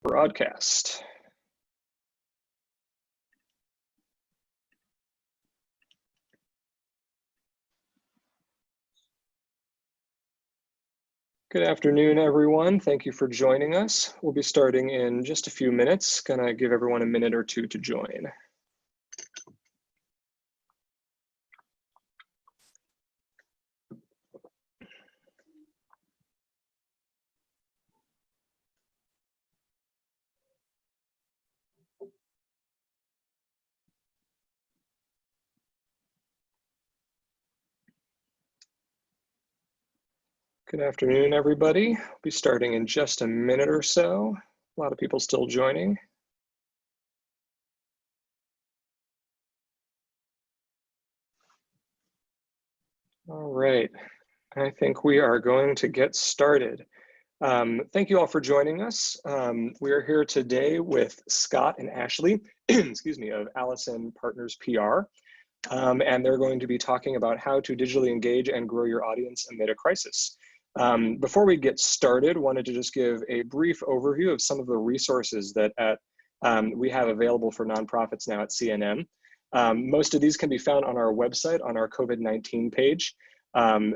Broadcast. Good afternoon, everyone. Thank you for joining us. We'll be starting in just a few minutes. Gonna give everyone a minute or two to join. Good afternoon, everybody. We'll be starting in just a minute or so. A lot of people still joining. All right, I think we are going to get started. Thank you all for joining us. We are here today with Scott and Ashley, excuse me, of Allison Partners PR. And they're going to be talking about how to digitally engage and grow your audience amid a crisis. Before we get started, wanted to just give a brief overview of some of the resources that we have available for nonprofits now at CNM. Most of these can be found on our website on our COVID-19 page.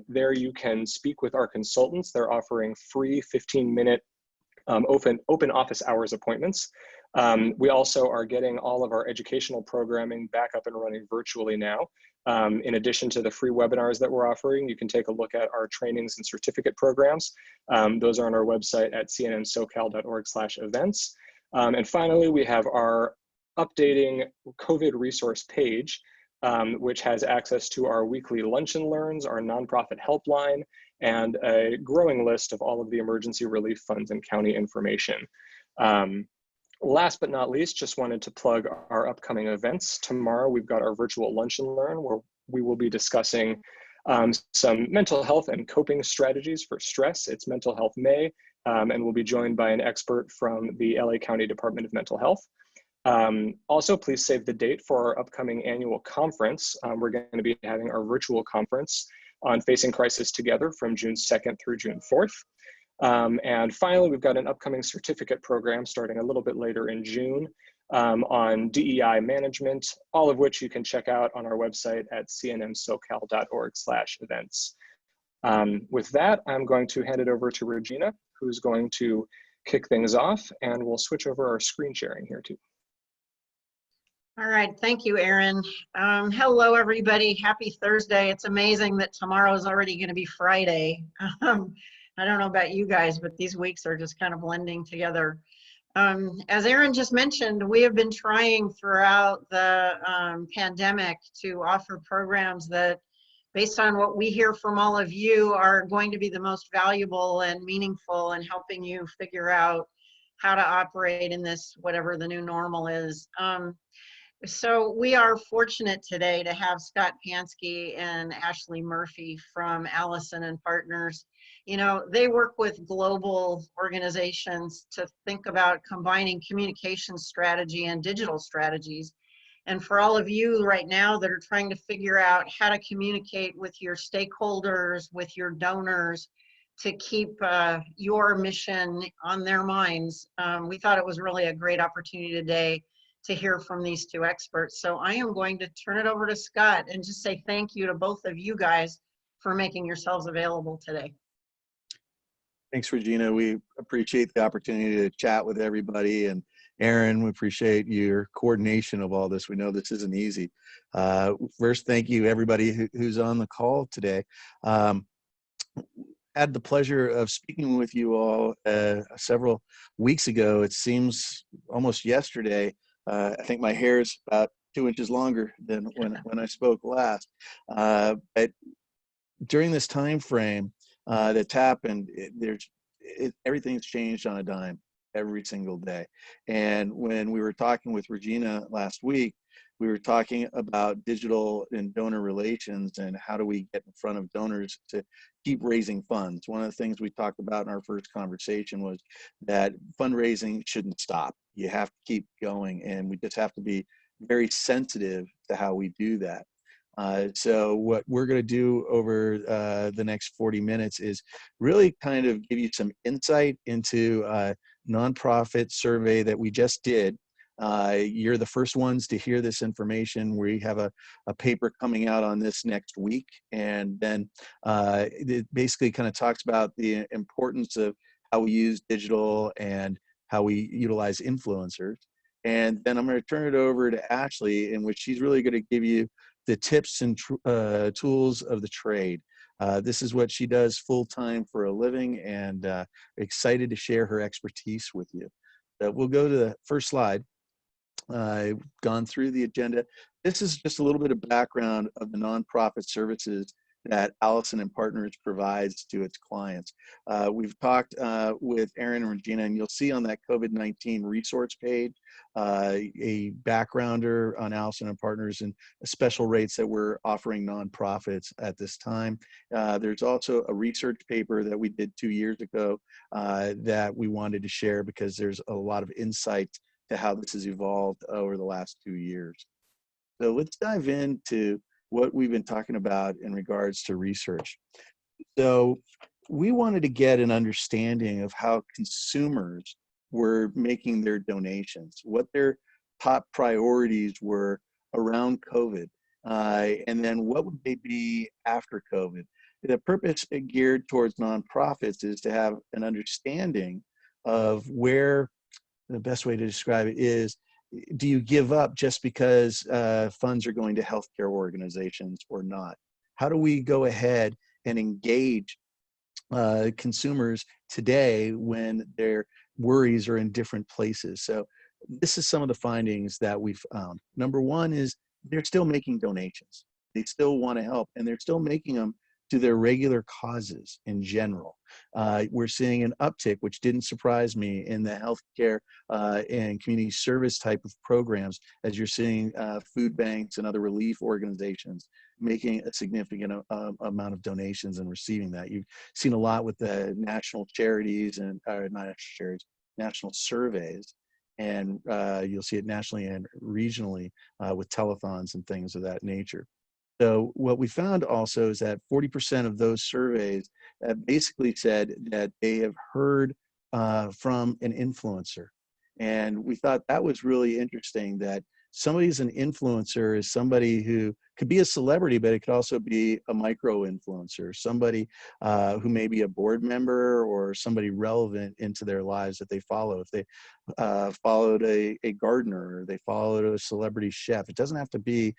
There you can speak with our consultants. They're offering free 15-minute open office hours appointments. We also are getting all of our educational programming back up and running virtually now. In addition to the free webinars that we're offering, you can take a look at our trainings and certificate programs. Those are on our website at cnmsocal.org/events. And finally, we have our updating COVID resource page, which has access to our weekly lunch and learns, our nonprofit helpline, and a growing list of all of the emergency relief funds and county information. Last but not least, just wanted to plug our upcoming events. Tomorrow, we've got our virtual lunch and learn where we will be discussing some mental health and coping strategies for stress. It's Mental Health May, and we'll be joined by an expert from the LA County Department of Mental Health. Also, please save the date for our upcoming annual conference. We're going to be having our virtual conference on Facing Crisis Together from June 2nd through June 4th. And finally, we've got an upcoming certificate program starting a little bit later in June on DEI management, all of which you can check out on our website at cnmsocal.org/events. With that, I'm going to hand it over to Regina, who's going to kick things off, and we'll switch over our screen sharing here too. All right, thank you, Aaron. Hello, everybody. Happy Thursday. It's amazing that tomorrow is already going to be Friday. I don't know about you guys, but these weeks are just kind of blending together. As Aaron just mentioned, we have been trying throughout the pandemic to offer programs that, based on what we hear from all of you, are going to be the most valuable and meaningful in helping you figure out how to operate in this, whatever the new normal is. So we are fortunate today to have Scott Pansky and Ashley Murphey from Allison and Partners. You know, they work with global organizations to think about combining communication strategy and digital strategies. And for all of you right now that are trying to figure out how to communicate with your stakeholders, with your donors, to keep your mission on their minds, we thought it was really a great opportunity today to hear from these two experts. So I am going to turn it over to Scott and just say thank you to both of you guys for making yourselves available today. Thanks, Regina. We appreciate the opportunity to chat with everybody. And Aaron, we appreciate your coordination of all this. We know this isn't easy. First, thank you everybody who's on the call today. Had the pleasure of speaking with you all several weeks ago. It seems almost yesterday. I think my hair is about 2 inches longer than when I spoke last. But during this time frame that's happened, everything's changed on a dime every single day. And when we were talking with Regina last week, we were talking about digital and donor relations and how do we get in front of donors to keep raising funds. One of the things we talked about in our first conversation was that fundraising shouldn't stop. You have to keep going, and we just have to be very sensitive to how we do that. So what we're going to do over the next 40 minutes is really kind of give you some insight into nonprofit survey that we just did. You're the first ones to hear this information. We have a paper coming out on this next week, and then it basically kind of talks about the importance of how we use digital and how we utilize influencers. And then I'm going to turn it over to Ashley, in which she's really going to give you the tips and tools of the trade. This is what she does full time for a living, and excited to share her expertise with you. We'll go to the first slide. I've gone through the agenda. This is just a little bit of background of the nonprofit services that Allison and Partners provides to its clients. We've talked with Aaron and Regina, and you'll see on that COVID-19 resource page a backgrounder on Allison and Partners and special rates that we're offering nonprofits at this time. There's also a research paper that we did 2 years ago that we wanted to share because there's a lot of insight to how this has evolved over the last 2 years. So let's dive into what we've been talking about in regards to research. So we wanted to get an understanding of how consumers were making their donations, what their top priorities were around COVID, and then what would they be after COVID. The purpose geared towards nonprofits is to have an understanding of where, the best way to describe it is, do you give up just because funds are going to healthcare organizations or not? How do we go ahead and engage consumers today when their worries are in different places? So this is some of the findings that we found. Number one is they're still making donations. They still want to help, and they're still making them to their regular causes in general. We're seeing an uptick, which didn't surprise me, in the healthcare and community service type of programs, as you're seeing food banks and other relief organizations making a significant amount of donations and receiving that. You've seen a lot with the national charities and not national charities, national surveys, and you'll see it nationally and regionally with telethons and things of that nature. So what we found also is that 40% of those surveys basically said that they have heard from an influencer. And we thought that was really interesting, that somebody's an influencer is somebody who could be a celebrity, but it could also be a micro influencer, somebody who may be a board member or somebody relevant into their lives that they follow. If they followed a gardener, or they followed a celebrity chef, it doesn't have to be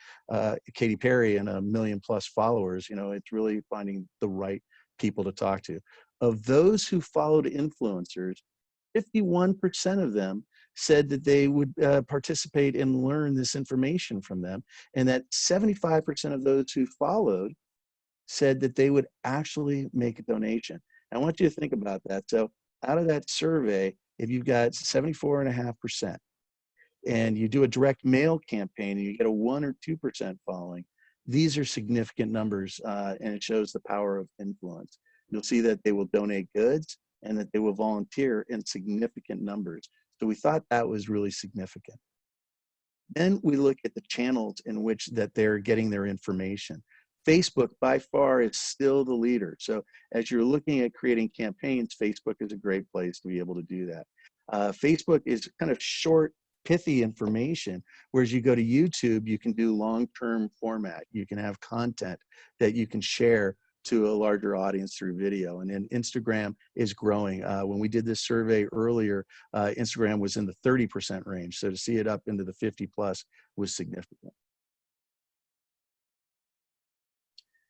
Katy Perry and 1 million+ followers. You know, it's really finding the right people to talk to. Of those who followed influencers, 51% of them said that they would participate and learn this information from them, and that 75% of those who followed said that they would actually make a donation. I want you to think about that. So out of that survey, if you've got 74.5%, and you do a direct mail campaign and you get a 1 or 2% following, these are significant numbers, and it shows the power of influence. You'll see that they will donate goods and that they will volunteer in significant numbers. So we thought that was really significant. Then we look at the channels in which that they're getting their information. Facebook by far is still the leader. So as you're looking at creating campaigns, Facebook is a great place to be able to do that. Facebook is kind of short, pithy information, whereas you go to YouTube, you can do long-term format. You can have content that you can share to a larger audience through video. And then Instagram is growing. When we did this survey earlier, Instagram was in the 30% range. So to see it up into the 50+ was significant.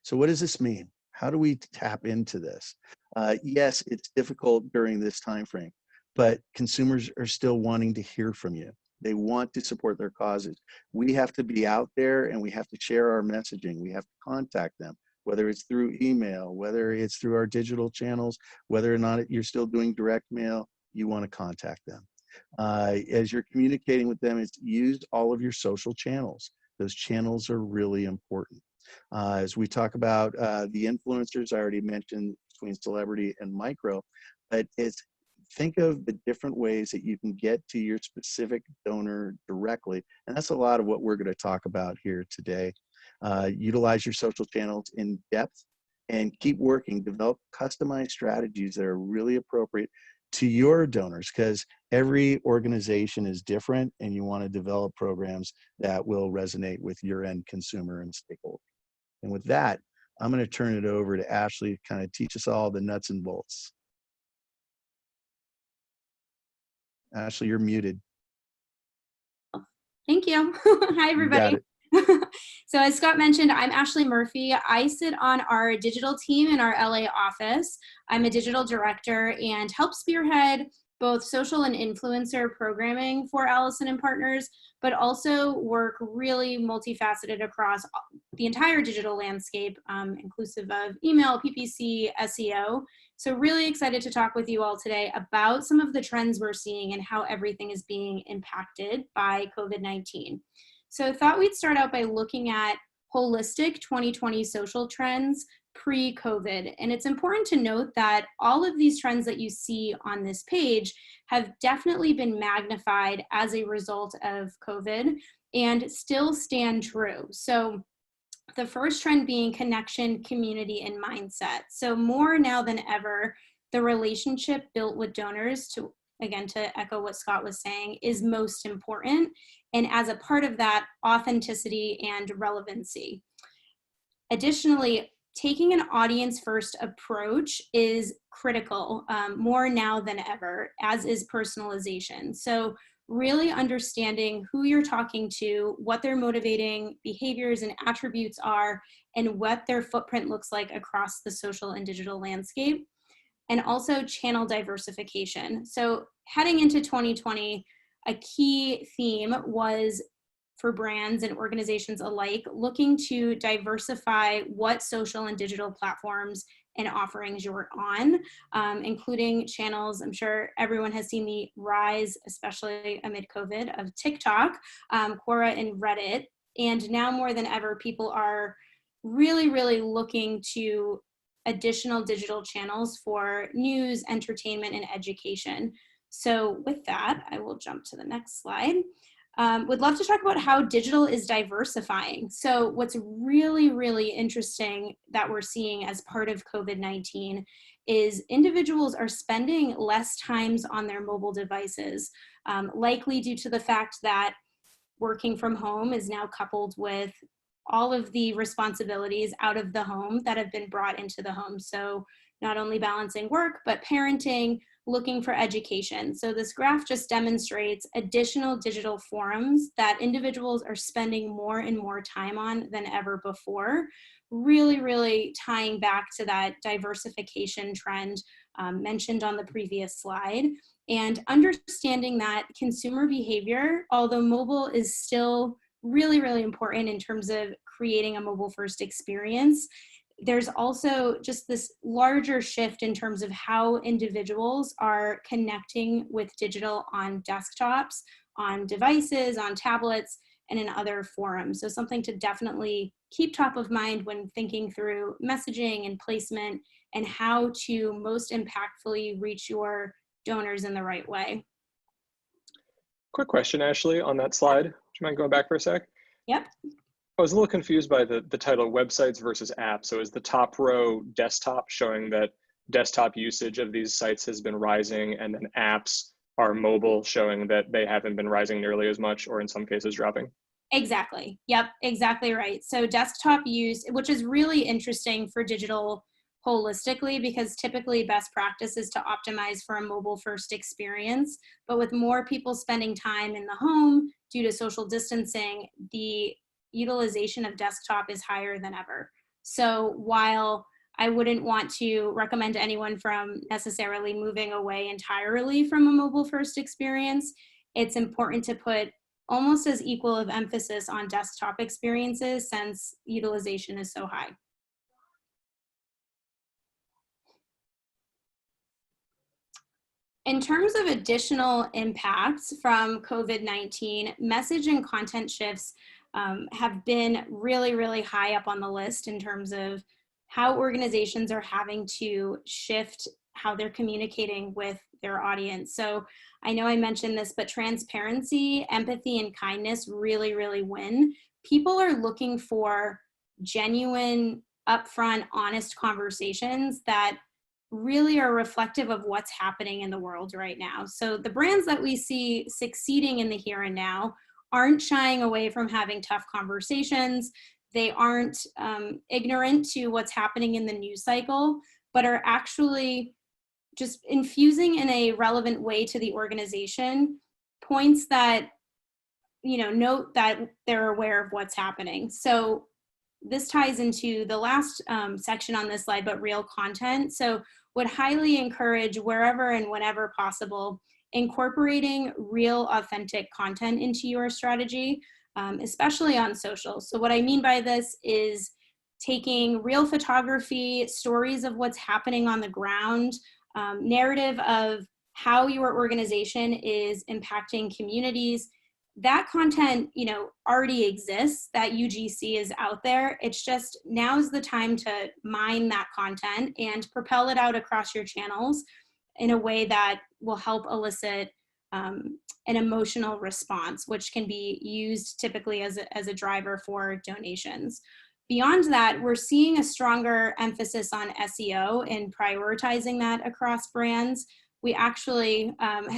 So what does this mean? How do we tap into this? Yes, it's difficult during this time frame, but consumers are still wanting to hear from you. They want to support their causes. We have to be out there and we have to share our messaging. We have to contact them, whether it's through email, whether it's through our digital channels, whether or not you're still doing direct mail, you want to contact them. As you're communicating with them, it's use all of your social channels. Those channels are really important. As we talk about the influencers, I already mentioned between celebrity and micro, but it's think of the different ways that you can get to your specific donor directly. And that's a lot of what we're going to talk about here today. Utilize your social channels in depth and keep working. Develop customized strategies that are really appropriate to your donors, because every organization is different and you want to develop programs that will resonate with your end consumer and stakeholder. And with that, I'm going to turn it over to Ashley to kind of teach us all the nuts and bolts. Ashley, you're muted. Thank you. Hi, everybody. So as Scott mentioned, I'm Ashley Murphey. I sit on our digital team in our LA office. I'm a digital director and help spearhead both social and influencer programming for Allison and Partners, but also work really multifaceted across the entire digital landscape, inclusive of email, PPC, SEO. So really excited to talk with you all today about some of the trends we're seeing and how everything is being impacted by COVID-19. So I thought we'd start out by looking at holistic 2020 social trends pre-COVID. And it's important to note that all of these trends that you see on this page have definitely been magnified as a result of COVID and still stand true. So the first trend being connection, community, and mindset. So more now than ever, the relationship built with donors, to echo what Scott was saying, is most important. And as a part of that, authenticity and relevancy. Additionally, taking an audience-first approach is critical, more now than ever, as is personalization. So really understanding who you're talking to, what their motivating behaviors and attributes are, and what their footprint looks like across the social and digital landscape. And also channel diversification. So heading into 2020, a key theme was for brands and organizations alike, looking to diversify what social and digital platforms and offerings you're on, including channels. I'm sure everyone has seen the rise, especially amid COVID, of TikTok, Quora, and Reddit. And now more than ever, people are really, really looking to additional digital channels for news, entertainment, and education. So with that, I will jump to the next slide. Would love to talk about how digital is diversifying. So what's really, really interesting that we're seeing as part of COVID-19 is individuals are spending less times on their mobile devices, likely due to the fact that working from home is now coupled with all of the responsibilities out of the home that have been brought into the home. So not only balancing work, but parenting, looking for education. So this graph just demonstrates additional digital forums that individuals are spending more and more time on than ever before, really, really tying back to that diversification trend mentioned on the previous slide, and understanding that consumer behavior, although mobile is still really, really important in terms of creating a mobile first experience, there's also just this larger shift in terms of how individuals are connecting with digital on desktops, on devices, on tablets, and in other forums. So something to definitely keep top of mind when thinking through messaging and placement and how to most impactfully reach your donors in the right way. Quick question, Ashley, on that slide. Do you mind going back for a sec? Yep. I was a little confused by the title, websites versus apps. So is the top row desktop, showing that desktop usage of these sites has been rising, and then apps are mobile, showing that they haven't been rising nearly as much, or in some cases dropping? Exactly. Yep, exactly right. So desktop use, which is really interesting for digital holistically, because typically best practice is to optimize for a mobile first experience. But with more people spending time in the home due to social distancing, the utilization of desktop is higher than ever. So while I wouldn't want to recommend anyone from necessarily moving away entirely from a mobile first experience, it's important to put almost as equal of emphasis on desktop experiences since utilization is so high. In terms of additional impacts from COVID-19, message and content shifts have been really, really high up on the list in terms of how organizations are having to shift how they're communicating with their audience. So I know I mentioned this, but transparency, empathy, and kindness really, really win. People are looking for genuine, upfront, honest conversations that really are reflective of what's happening in the world right now. So the brands that we see succeeding in the here and now aren't shying away from having tough conversations. They aren't ignorant to what's happening in the news cycle, but are actually just infusing in a relevant way to the organization points that, note that they're aware of what's happening. So this ties into the last section on this slide, but real content. So would highly encourage, wherever and whenever possible, incorporating real authentic content into your strategy, especially on social. So what I mean by this is taking real photography, stories of what's happening on the ground, narrative of how your organization is impacting communities. That content, already exists. That UGC is out there. It's just now's the time to mine that content and propel it out across your channels in a way that will help elicit an emotional response, which can be used typically as a driver for donations. Beyond that, we're seeing a stronger emphasis on SEO and prioritizing that across brands. We actually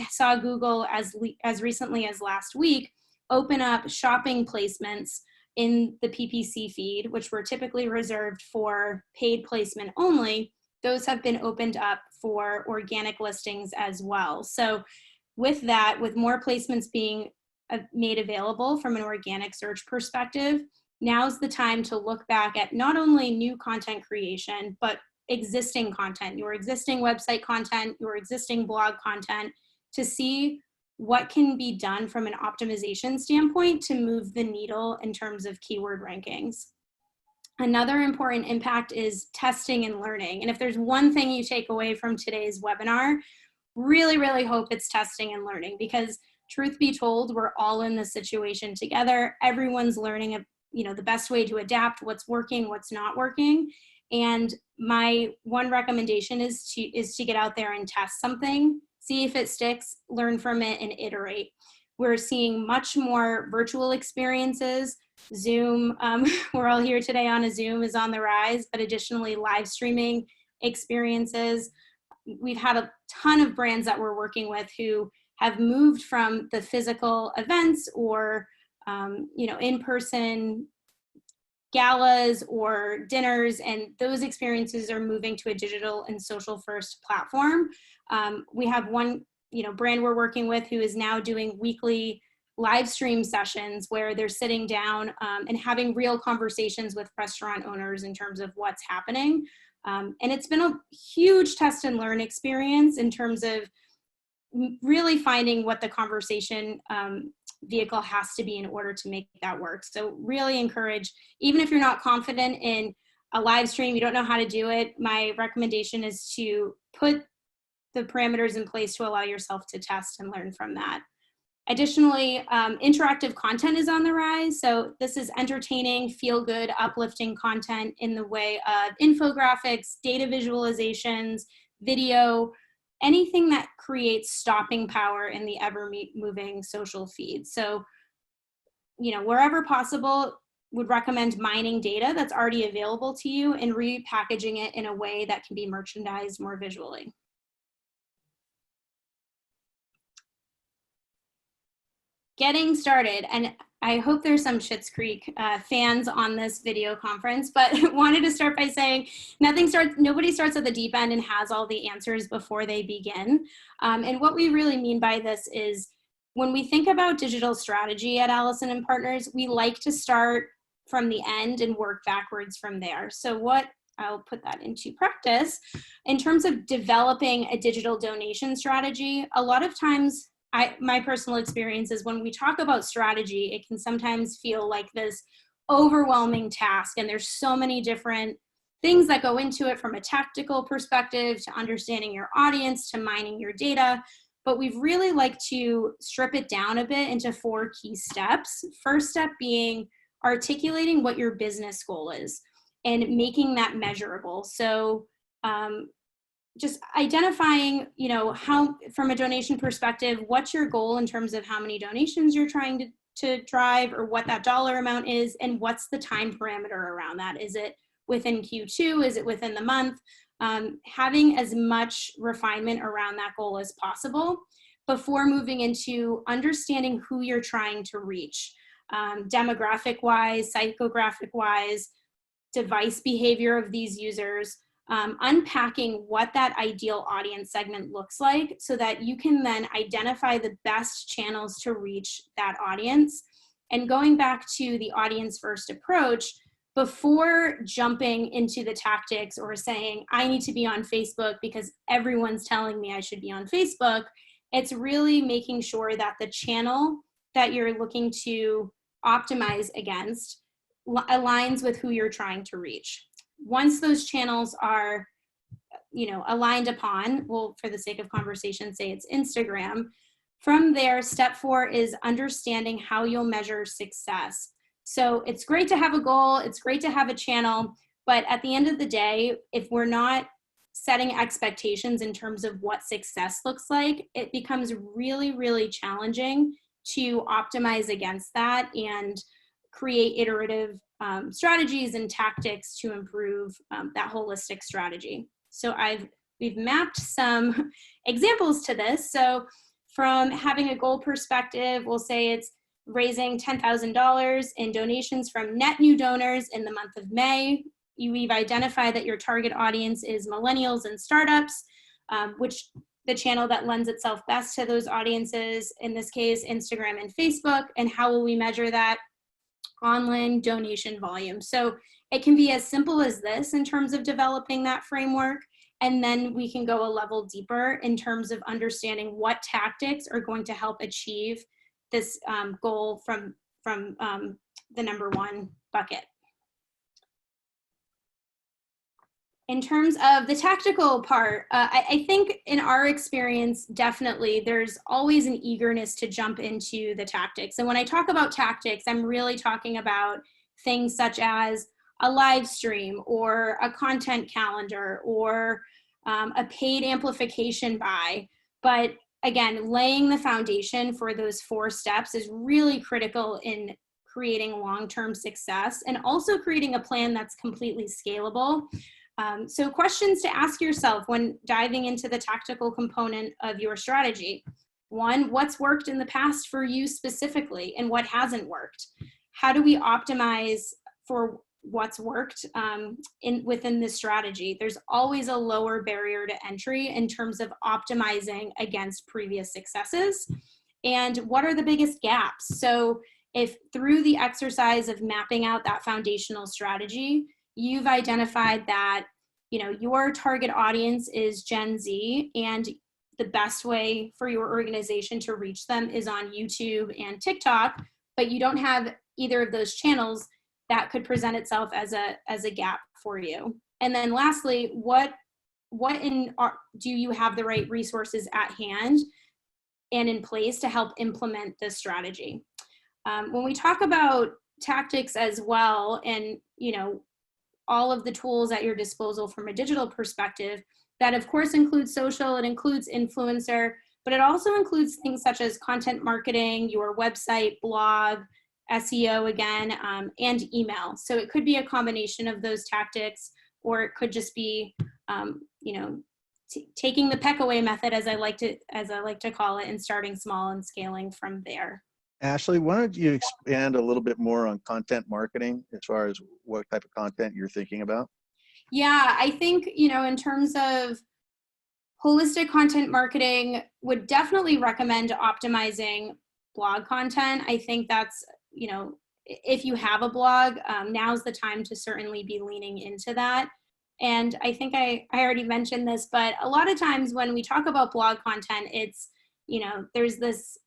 saw Google as recently as last week open up shopping placements in the PPC feed, which were typically reserved for paid placement only. Those have been opened up for organic listings as well. So with that, with more placements being made available from an organic search perspective, now's the time to look back at not only new content creation, but existing content, your existing website content, your existing blog content, to see what can be done from an optimization standpoint to move the needle in terms of keyword rankings. Another important impact is testing and learning. And if there's one thing you take away from today's webinar, really, really hope it's testing and learning, because truth be told, we're all in this situation together. Everyone's learning, the best way to adapt, what's working, what's not working. And my one recommendation is to get out there and test something, see if it sticks, learn from it, and iterate. We're seeing much more virtual experiences. Zoom, we're all here today on a Zoom, is on the rise, but additionally live streaming experiences. We've had a ton of brands that we're working with who have moved from the physical events or in-person galas or dinners, and those experiences are moving to a digital and social first platform. We have one brand we're working with who is now doing weekly live stream sessions where they're sitting down and having real conversations with restaurant owners in terms of what's happening. And it's been a huge test and learn experience in terms of really finding what the conversation vehicle has to be in order to make that work. So really encourage, even if you're not confident in a live stream, you don't know how to do it, my recommendation is to put the parameters in place to allow yourself to test and learn from that. Additionally, interactive content is on the rise. So this is entertaining, feel-good, uplifting content in the way of infographics, data visualizations, video, anything that creates stopping power in the ever-moving social feed. So, wherever possible, would recommend mining data that's already available to you and repackaging it in a way that can be merchandised more visually. Getting started, and I hope there's some Schitt's Creek fans on this video conference, but wanted to start by saying nobody starts at the deep end and has all the answers before they begin. And what we really mean by this is when we think about digital strategy at Allison and Partners, we like to start from the end and work backwards from there. So I'll put that into practice. In terms of developing a digital donation strategy, a lot of times my personal experience is when we talk about strategy, it can sometimes feel like this overwhelming task, and there's so many different things that go into it, from a tactical perspective to understanding your audience to mining your data. But we've really like to strip it down a bit into 4 key steps. First step being articulating what your business goal is and making that measurable. So just identifying, how, from a donation perspective, what's your goal in terms of how many donations you're trying to drive, or what that dollar amount is, and what's the time parameter around that. Is it within Q2? Is it within the month? having as much refinement around that goal as possible before moving into understanding who you're trying to reach, demographic-wise, psychographic-wise, device behavior of these users, unpacking what that ideal audience segment looks like so that you can then identify the best channels to reach that audience. And going back to the audience first approach, before jumping into the tactics or saying, I need to be on Facebook because everyone's telling me I should be on Facebook, it's really making sure that the channel that you're looking to optimize against aligns with who you're trying to reach. Once those channels are, aligned upon, well, for the sake of conversation, say it's Instagram. From there, step 4 is understanding how you'll measure success. So it's great to have a goal, it's great to have a channel, but at the end of the day, if we're not setting expectations in terms of what success looks like, it becomes really, really challenging to optimize against that and create iterative strategies and tactics to improve that holistic strategy. So we've mapped some examples to this. So from having a goal perspective, we'll say it's raising $10,000 in donations from net new donors in the month of May. We've identified that your target audience is millennials and startups, which the channel that lends itself best to those audiences, in this case, Instagram and Facebook. And how will we measure that? Online donation volume. So it can be as simple as this in terms of developing that framework. And then we can go a level deeper in terms of understanding what tactics are going to help achieve this goal from the number 1 bucket. In terms of the tactical part, I think in our experience, definitely there's always an eagerness to jump into the tactics. And when I talk about tactics, I'm really talking about things such as a live stream or a content calendar or a paid amplification buy. But again, laying the foundation for those 4 steps is really critical in creating long-term success and also creating a plan that's completely scalable. So questions to ask yourself when diving into the tactical component of your strategy. 1, what's worked in the past for you specifically and what hasn't worked? How do we optimize for what's worked within this strategy? There's always a lower barrier to entry in terms of optimizing against previous successes. And what are the biggest gaps? So if through the exercise of mapping out that foundational strategy, you've identified that, your target audience is Gen Z, and the best way for your organization to reach them is on YouTube and TikTok, but you don't have either of those channels, that could present itself as a gap for you. And then lastly, do you have the right resources at hand and in place to help implement this strategy? When we talk about tactics as well, and all of the tools at your disposal from a digital perspective, that of course includes social, it includes influencer, but it also includes things such as content marketing, your website, blog, SEO again, and email. So it could be a combination of those tactics, or it could just be, taking the peck away method, as I like to call it, and starting small and scaling from there. Ashley, why don't you expand a little bit more on content marketing as far as what type of content you're thinking about? Yeah, I think, in terms of holistic content marketing, would definitely recommend optimizing blog content. I think that's, if you have a blog, now's the time to certainly be leaning into that. And I think I already mentioned this, but a lot of times when we talk about blog content, it's, there's this,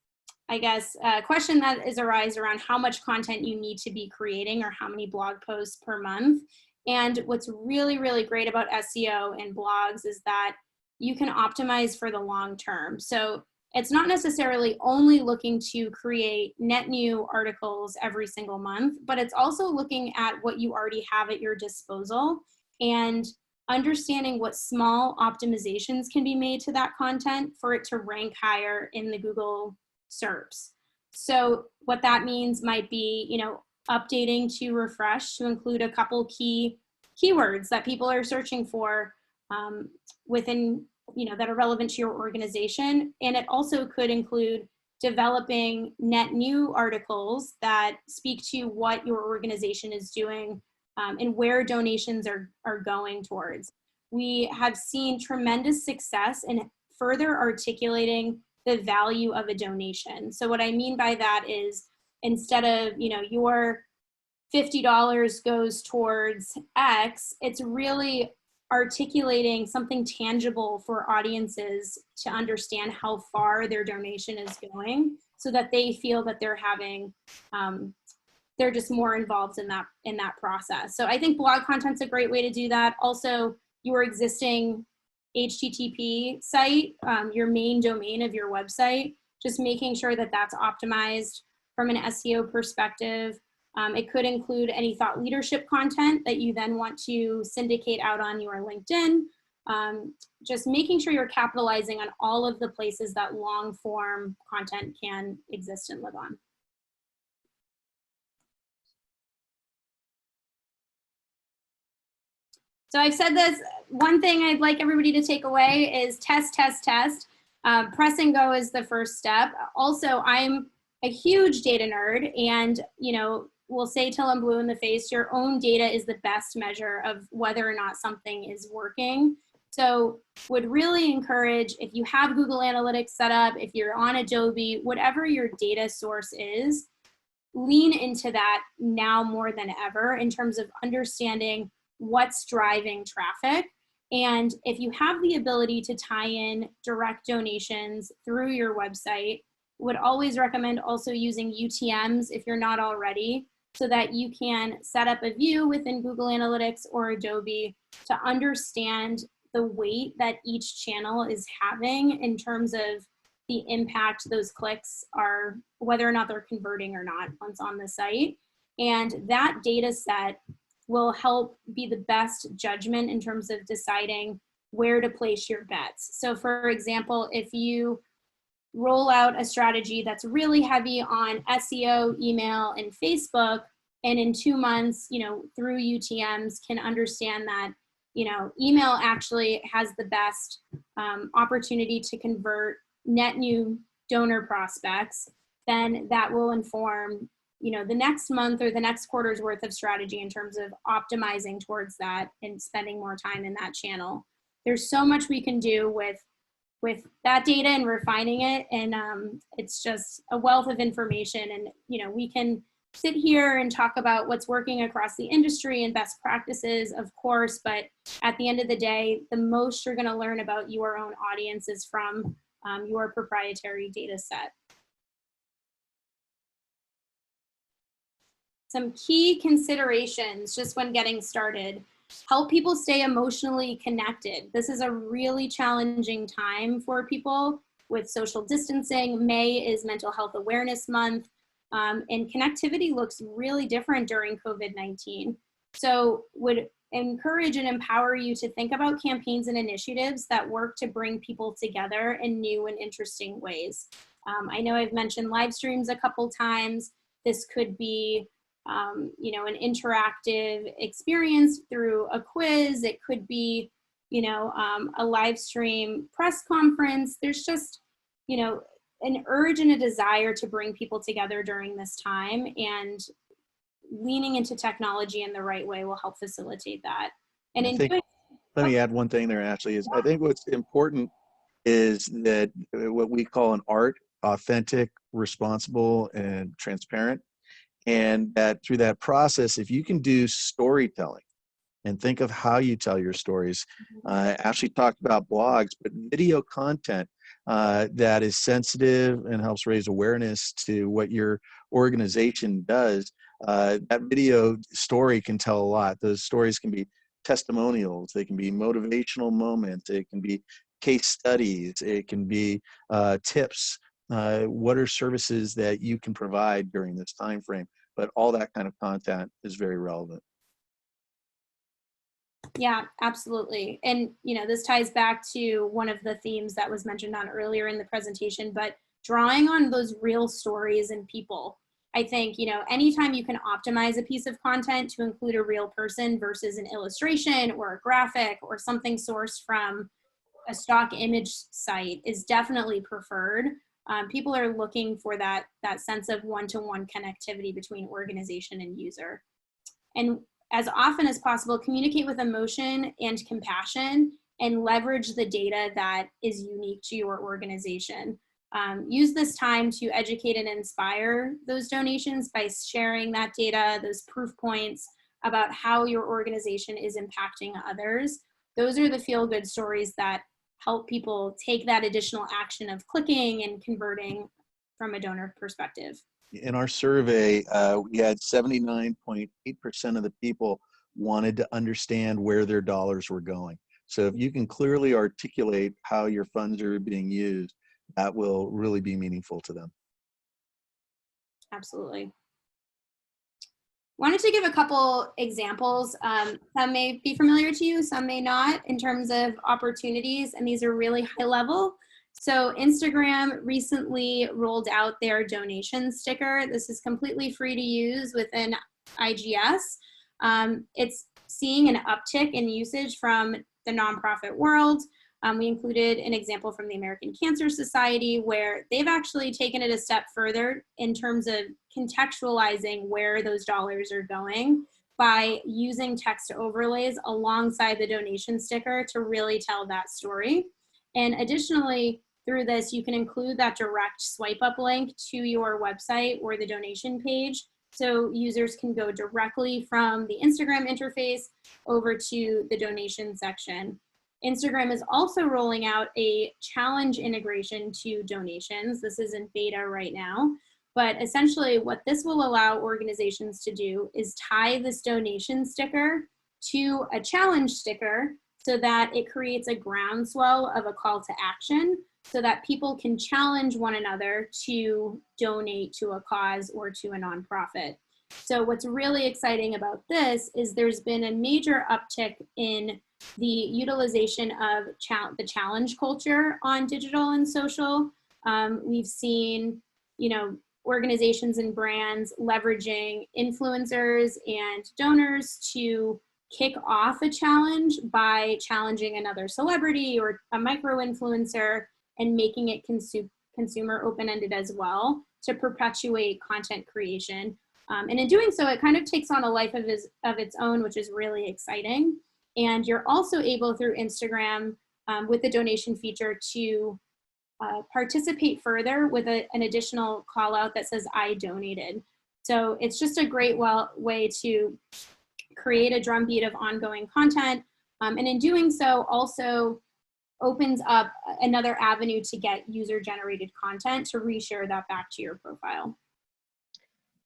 question that is around how much content you need to be creating or how many blog posts per month. And what's really, really great about SEO and blogs is that you can optimize for the long term. So it's not necessarily only looking to create net new articles every single month, but it's also looking at what you already have at your disposal and understanding what small optimizations can be made to that content for it to rank higher in the Google SERPs. So what that means might be, updating to refresh to include a couple key keywords that people are searching for within, that are relevant to your organization. And it also could include developing net new articles that speak to what your organization is doing and where donations are going towards. We have seen tremendous success in further articulating the value of a donation. So what I mean by that is, instead of, your $50 goes towards X, it's really articulating something tangible for audiences to understand how far their donation is going, so that they feel that they're having, they're just more involved in that process. So I think blog content's a great way to do that. Also, your existing HTTP site, your main domain of your website, just making sure that that's optimized from an SEO perspective. It could include any thought leadership content that you then want to syndicate out on your LinkedIn. Just making sure you're capitalizing on all of the places that long form content can exist and live on. So I've said this, one thing I'd like everybody to take away is test, test, test. Press and go is the first step. Also, I'm a huge data nerd, and we'll say till I'm blue in the face, your own data is the best measure of whether or not something is working. So would really encourage, if you have Google Analytics set up, if you're on Adobe, whatever your data source is, lean into that now more than ever in terms of understanding what's driving traffic. And if you have the ability to tie in direct donations through your website, would always recommend also using UTMs if you're not already, so that you can set up a view within Google Analytics or Adobe to understand the weight that each channel is having in terms of the impact those clicks are, whether or not they're converting or not once on the site. And that data set will help be the best judgment in terms of deciding where to place your bets. So for example, if you roll out a strategy that's really heavy on SEO, email, and Facebook, and in 2 months, through UTMs can understand that, email actually has the best opportunity to convert net new donor prospects, then that will inform, the next month or the next quarter's worth of strategy in terms of optimizing towards that and spending more time in that channel. There's so much we can do with that data and refining it, and it's just a wealth of information. And we can sit here and talk about what's working across the industry and best practices, of course, but at the end of the day, the most you're going to learn about your own audience is from your proprietary data set. Some key considerations just when getting started: help people stay emotionally connected. This is a really challenging time for people with social distancing. May is Mental Health Awareness Month, and connectivity looks really different during COVID-19. So would encourage and empower you to think about campaigns and initiatives that work to bring people together in new and interesting ways. I know I've mentioned live streams a couple times. This could be an interactive experience through a quiz. It could be, a live stream press conference. There's just, an urge and a desire to bring people together during this time, and leaning into technology in the right way will help facilitate that. And let me add one thing there, Ashley, is I think what's important is that what we call an art, authentic, responsible, and transparent. And that through that process, if you can do storytelling and think of how you tell your stories, Ashley talked about blogs, but video content that is sensitive and helps raise awareness to what your organization does, that video story can tell a lot. Those stories can be testimonials, they can be motivational moments, it can be case studies, it can be tips. What are services that you can provide during this time frame? But all that kind of content is very relevant. Yeah, absolutely. And this ties back to one of the themes that was mentioned on earlier in the presentation, but drawing on those real stories and people. I think, you know, anytime you can optimize a piece of content to include a real person versus an illustration or a graphic or something sourced from a stock image site is definitely preferred. People are looking for that sense of one-to-one connectivity between organization and user. And as often as possible, communicate with emotion and compassion and leverage the data that is unique to your organization. Use this time to educate and inspire those donations by sharing that data, those proof points about how your organization is impacting others. Those are the feel-good stories that help people take that additional action of clicking and converting from a donor perspective. In our survey, we had 79.8% of the people wanted to understand where their dollars were going. So if you can clearly articulate how your funds are being used, that will really be meaningful to them. Absolutely. Wanted to give a couple examples. Some may be familiar to you, some may not, in terms of opportunities, and these are really high level. So Instagram recently rolled out their donation sticker. This is completely free to use within IGS. It's seeing an uptick in usage from the nonprofit world. We included an example from the American Cancer Society where they've actually taken it a step further in terms of contextualizing where those dollars are going by using text overlays alongside the donation sticker to really tell that story. And additionally, through this, you can include that direct swipe up link to your website or the donation page so users can go directly from the Instagram interface over to the donation section. Instagram is also rolling out a challenge integration to donations. This is in beta right now, but essentially what this will allow organizations to do is tie this donation sticker to a challenge sticker so that it creates a groundswell of a call to action so that people can challenge one another to donate to a cause or to a nonprofit. So what's really exciting about this is there's been a major uptick in the utilization of the challenge culture on digital and social. We've seen, you know, organizations and brands leveraging influencers and donors to kick off a challenge by challenging another celebrity or a micro influencer and making it consumer open-ended as well to perpetuate content creation. And in doing so, it kind of takes on a life of its own, which is really exciting. And you're also able through Instagram with the donation feature to participate further with an additional call out that says I donated. So it's just a great way to create a drumbeat of ongoing content. And in doing so also opens up another avenue to get user generated content to reshare that back to your profile.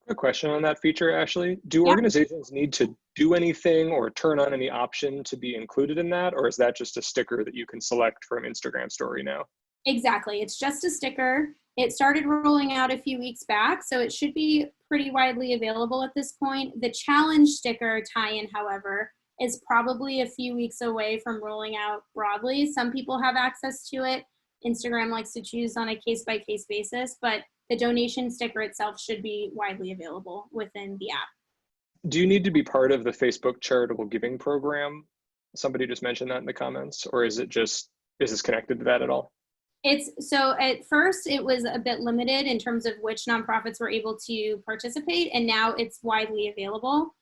A question on that feature, Ashley. Do organizations need to do anything or turn on any option to be included in that? Or is that just a sticker that you can select from Instagram story now? Exactly, it's just a sticker. It started rolling out a few weeks back, so it should be pretty widely available at this point. The challenge sticker tie-in, however, is probably a few weeks away from rolling out broadly. Some people have access to it. Instagram likes to choose on a case-by-case basis, but the donation sticker itself should be widely available within the app. Do you need to be part of the Facebook charitable giving program? Somebody just mentioned that in the comments, or is this connected to that at all? So at first it was a bit limited in terms of which nonprofits were able to participate, and now it's widely available.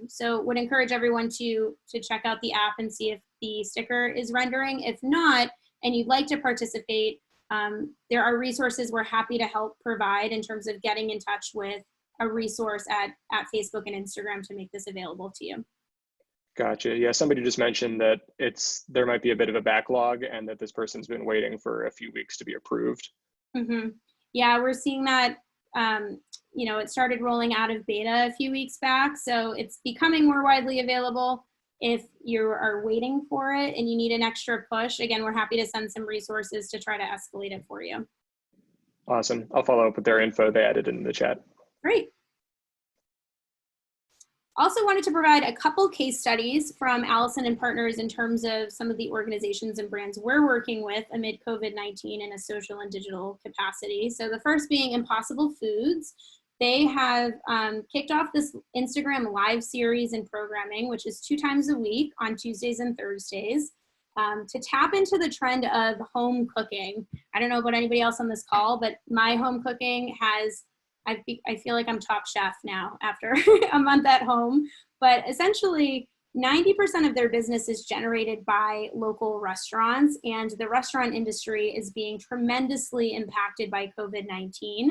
So would encourage everyone to check out the app and see if the sticker is rendering. If not, and you'd like to participate, there are resources we're happy to help provide in terms of getting in touch with a resource at Facebook and Instagram to make this available to you. Gotcha. Yeah, somebody just mentioned that there might be a bit of a backlog and that this person's been waiting for a few weeks to be approved. Mm-hmm. Yeah, we're seeing that, you know, it started rolling out of beta a few weeks back, so it's becoming more widely available. If you are waiting for it and you need an extra push, again, we're happy to send some resources to try to escalate it for you. Awesome. I'll follow up with their info. They added in the chat. Great. Also wanted to provide a couple case studies from Allison and Partners in terms of some of the organizations and brands we're working with amid COVID-19 in a social and digital capacity. So the first being Impossible Foods. they have kicked off this Instagram live series and programming, which is 2 times a week on Tuesdays and Thursdays, to tap into the trend of home cooking. I don't know about anybody else on this call, but my home cooking has, I feel like I'm top chef now after a month at home. But essentially, 90% of their business is generated by local restaurants, and the restaurant industry is being tremendously impacted by COVID-19.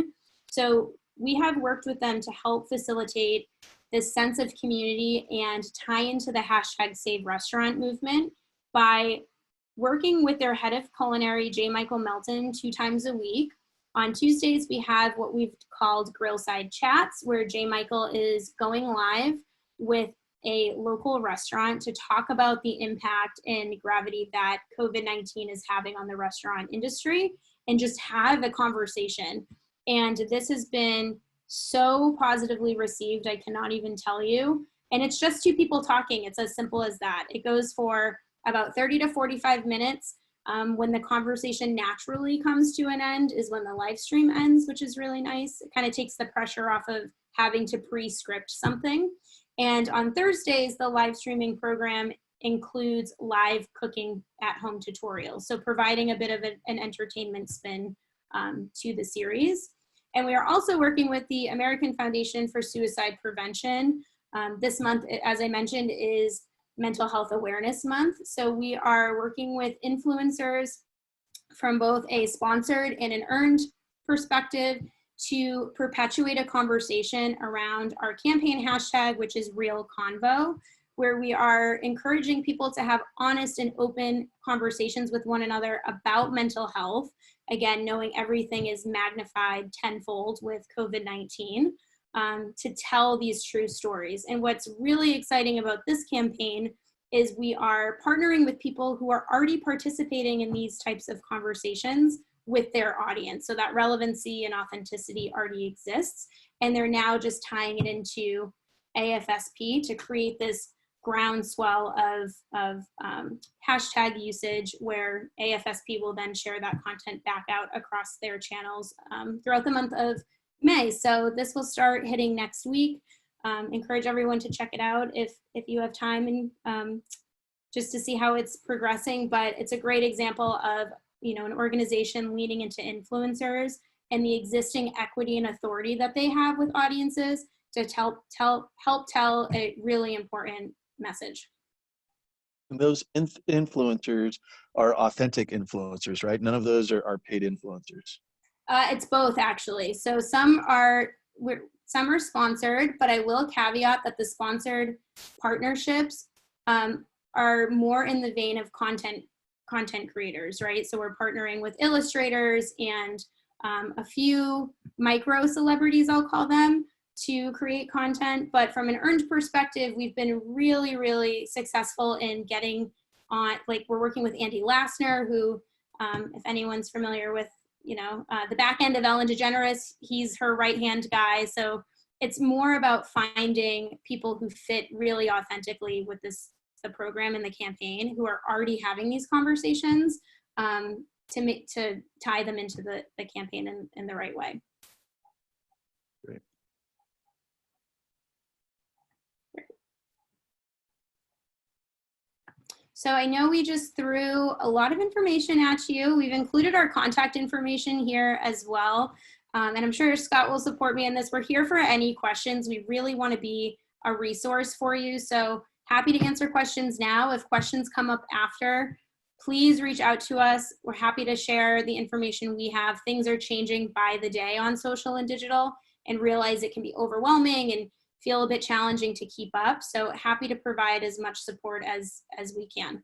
So we have worked with them to help facilitate this sense of community and tie into the hashtag Save Restaurant movement by working with their head of culinary, J. Michael Melton, 2 times a week. On Tuesdays, we have what we've called Grillside Chats, where J. Michael is going live with a local restaurant to talk about the impact and gravity that COVID-19 is having on the restaurant industry and just have a conversation. And this has been so positively received, I cannot even tell you. And it's just 2 people talking. It's as simple as that. It goes for about 30 to 45 minutes. When the conversation naturally comes to an end is when the live stream ends, which is really nice. It kind of takes the pressure off of having to pre-script something. And on Thursdays, the live streaming program includes live cooking at home tutorials. So providing a bit of an entertainment spin to the series. And we are also working with the American Foundation for Suicide Prevention. This month, as I mentioned, is Mental Health Awareness Month. So we are working with influencers from both a sponsored and an earned perspective to perpetuate a conversation around our campaign hashtag, which is Real Convo, where we are encouraging people to have honest and open conversations with one another about mental health. Again, knowing everything is magnified tenfold with COVID-19, to tell these true stories. And what's really exciting about this campaign is we are partnering with people who are already participating in these types of conversations with their audience. So that relevancy and authenticity already exists. And they're now just tying it into AFSP to create this groundswell of hashtag usage, where AFSP will then share that content back out across their channels throughout the month of May. So this will start hitting next week. Encourage everyone to check it out if you have time, and just to see how it's progressing. But it's a great example of, you know, an organization leaning into influencers and the existing equity and authority that they have with audiences to help tell a really important message. And those influencers are authentic influencers, right? None of those are paid influencers. It's both, actually. So some are sponsored, but I will caveat that the sponsored partnerships are more in the vein of content creators, right? So we're partnering with illustrators and a few micro celebrities, I'll call them, to create content. But from an earned perspective, we've been really, really successful in getting on, like, we're working with Andy Lassner, who, if anyone's familiar with, you know, the back end of Ellen DeGeneres, he's her right-hand guy. So it's more about finding people who fit really authentically with the program and the campaign, who are already having these conversations, to tie them into the campaign in the right way. Great. So I know we just threw a lot of information at you. We've included our contact information here as well. And I'm sure Scott will support me in this. We're here for any questions. We really want to be a resource for you. So happy to answer questions now. If questions come up after, please reach out to us. We're happy to share the information we have. Things are changing by the day on social and digital, and realize it can be overwhelming and feel a bit challenging to keep up. So happy to provide as much support as we can.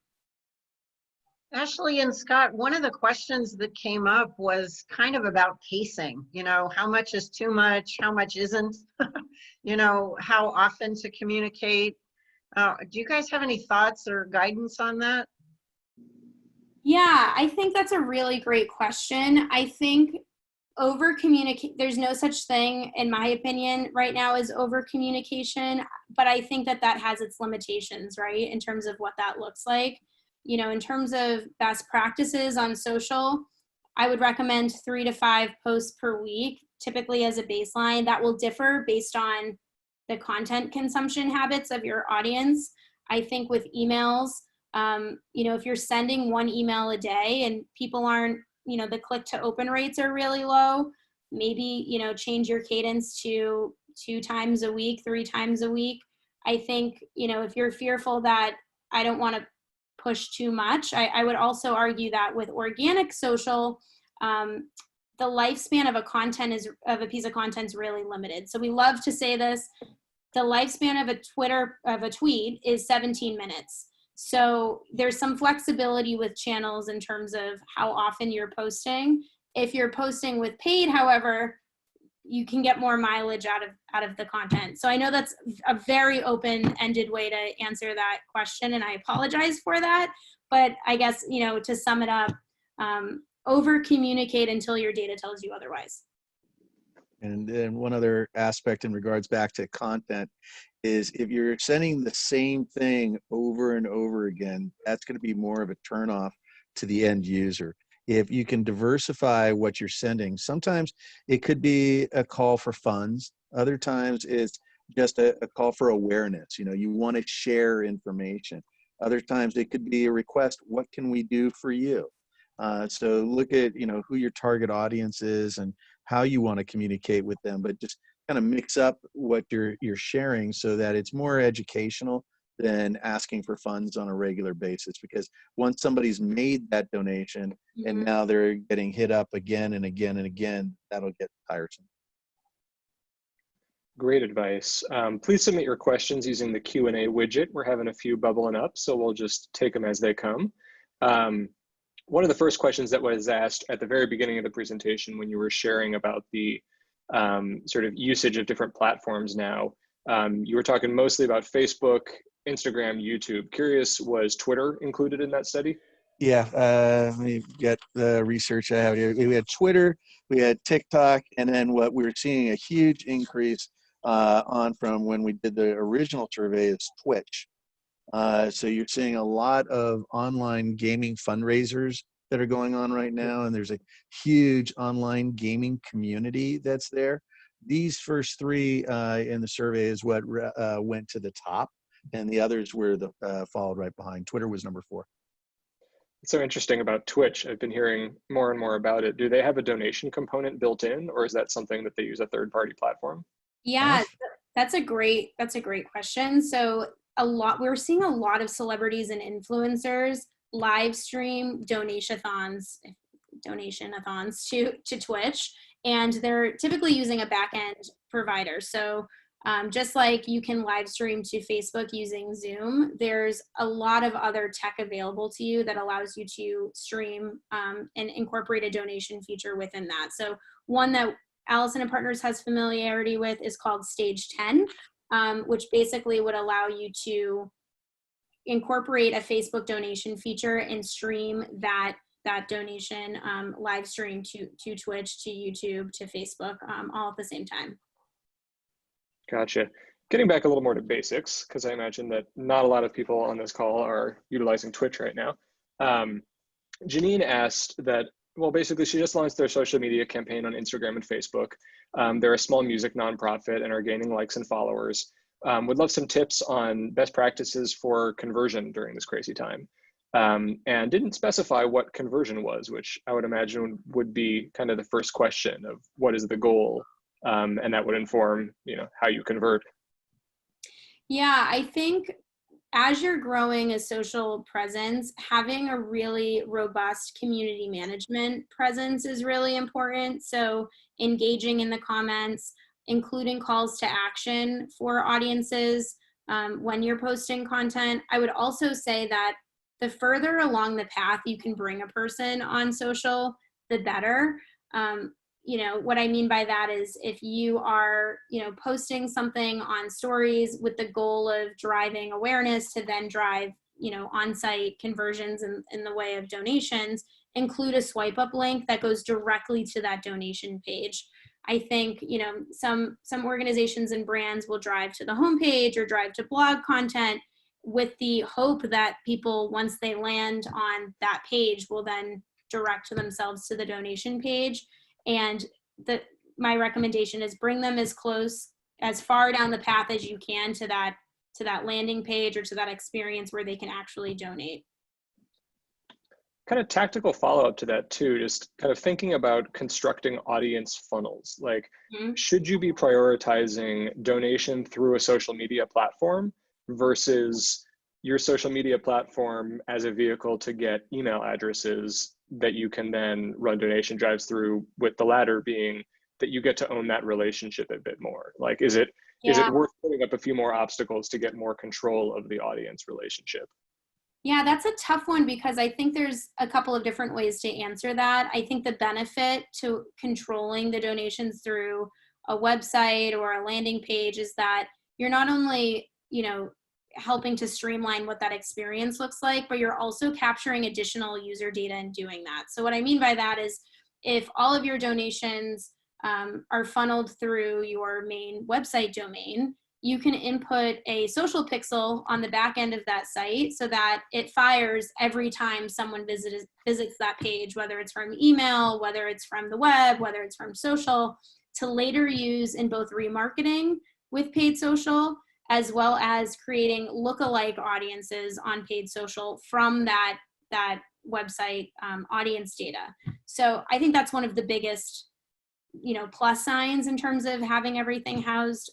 Ashley and Scott, one of the questions that came up was kind of about pacing. You know, how much is too much? How much isn't? You know, how often to communicate? Do you guys have any thoughts or guidance on that? Yeah, I think that's a really great question. I think there's no such thing, in my opinion, right now as over communication, but I think that has its limitations, right? In terms of what that looks like. You know, in terms of best practices on social, I would recommend 3 to 5 posts per week typically as a baseline. That will differ based on the content consumption habits of your audience. I think with emails, if you're sending one email a day and people aren't, the click to open rates are really low, maybe, change your cadence to 2 times a week, 3 times a week. I think, if you're fearful that I don't want to push too much, I would also argue that with organic social, the lifespan of a piece of content is really limited. So we love to say this, the lifespan of a tweet is 17 minutes. So there's some flexibility with channels in terms of how often you're posting. If you're posting with paid, however, you can get more mileage out of the content. So I know that's a very open-ended way to answer that question, and I apologize for that. But I guess, to sum it up, over-communicate until your data tells you otherwise. And then one other aspect in regards back to content is if you're sending the same thing over and over again, that's going to be more of a turnoff to the end user. If you can diversify what you're sending, sometimes it could be a call for funds. Other times it's just a call for awareness. You want to share information. Other times it could be a request, what can we do for you? So look at, who your target audience is and how you want to communicate with them, but just kind of mix up what you're sharing so that it's more educational than asking for funds on a regular basis. Because once somebody's made that donation and now they're getting hit up again and again and again, that'll get tiresome. Great advice. Please submit your questions using the Q&A widget. We're having a few bubbling up, so we'll just take them as they come. One of the first questions that was asked at the very beginning of the presentation when you were sharing about the sort of usage of different platforms now, you were talking mostly about Facebook, Instagram, YouTube. Curious, was Twitter included in that study? Yeah, let me get the research I have here. We had Twitter, we had TikTok, and then what we were seeing a huge increase on from when we did the original survey is Twitch. So you're seeing a lot of online gaming fundraisers that are going on right now, and there's a huge online gaming community that's there. These first 3 in the survey is what went to the top, and the others were followed right behind. Twitter was number 4. It's so interesting about Twitch. I've been hearing more and more about it. Do they have a donation component built in, or is that something that they use a third-party platform? Yeah, that's a great question. So we're seeing a lot of celebrities and influencers live stream donation-a-thons to Twitch, and they're typically using a back-end provider. So just like you can live stream to Facebook using Zoom, there's a lot of other tech available to you that allows you to stream and incorporate a donation feature within that. So one that Allison & Partners has familiarity with is called Stage 10, which basically would allow you to incorporate a Facebook donation feature and stream that donation live stream to Twitch, to YouTube, to Facebook, all at the same time. Gotcha. Getting back a little more to basics, because I imagine that not a lot of people on this call are utilizing Twitch right now. Janine asked that, well, basically she just launched their social media campaign on Instagram and Facebook. They're a small music nonprofit and are gaining likes and followers. Would love some tips on best practices for conversion during this crazy time. And didn't specify what conversion was, which I would imagine would be kind of the first question of what is the goal, and that would inform, how you convert. Yeah, I think as you're growing a social presence, having a really robust community management presence is really important. So engaging in the comments, including calls to action for audiences when you're posting content. I would also say that the further along the path you can bring a person on social, the better. What I mean by that is if you are, posting something on stories with the goal of driving awareness to then drive, on-site conversions in the way of donations, include a swipe up link that goes directly to that donation page. I think, some organizations and brands will drive to the homepage or drive to blog content with the hope that people, once they land on that page, will then direct themselves to the donation page. And my recommendation is bring them as far down the path as you can to that landing page or to that experience where they can actually donate. Kind of tactical follow-up to that too, just kind of thinking about constructing audience funnels. Like, should you be prioritizing donation through a social media platform versus your social media platform as a vehicle to get email addresses that you can then run donation drives through, with the latter being that you get to own that relationship a bit more? Like, is it worth putting up a few more obstacles to get more control of the audience relationship? Yeah, that's a tough one because I think there's a couple of different ways to answer that. I think the benefit to controlling the donations through a website or a landing page is that you're not only, helping to streamline what that experience looks like, but you're also capturing additional user data in doing that. So what I mean by that is if all of your donations are funneled through your main website domain, you can input a social pixel on the back end of that site so that it fires every time someone visits that page, whether it's from email, whether it's from the web, whether it's from social, to later use in both remarketing with paid social, as well as creating lookalike audiences on paid social from that website audience data. So I think that's one of the biggest plus signs in terms of having everything housed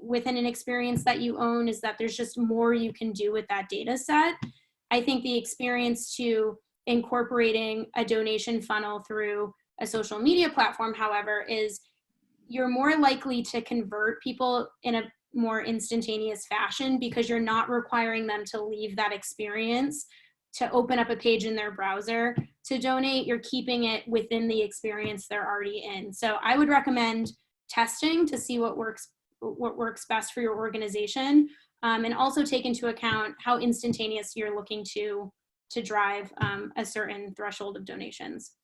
within an experience that you own, is that there's just more you can do with that data set. I think the experience to incorporating a donation funnel through a social media platform, however, is you're more likely to convert people in a more instantaneous fashion because you're not requiring them to leave that experience to open up a page in their browser to donate. You're keeping it within the experience they're already in. So I would recommend testing to see what works best for your organization, and also take into account how instantaneous you're looking to drive a certain threshold of donations.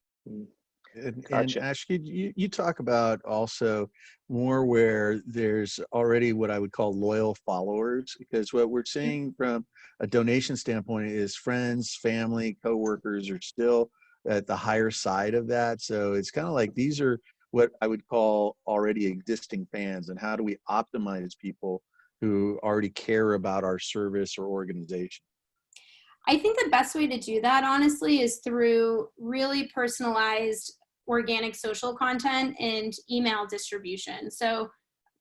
And Ashley, you talk about also more where there's already what I would call loyal followers, because what we're seeing from a donation standpoint is friends, family, coworkers are still at the higher side of that. So it's kind of like these are what I would call already existing fans, and how do we optimize people who already care about our service or organization? I think the best way to do that, honestly, is through really personalized organic social content and email distribution. So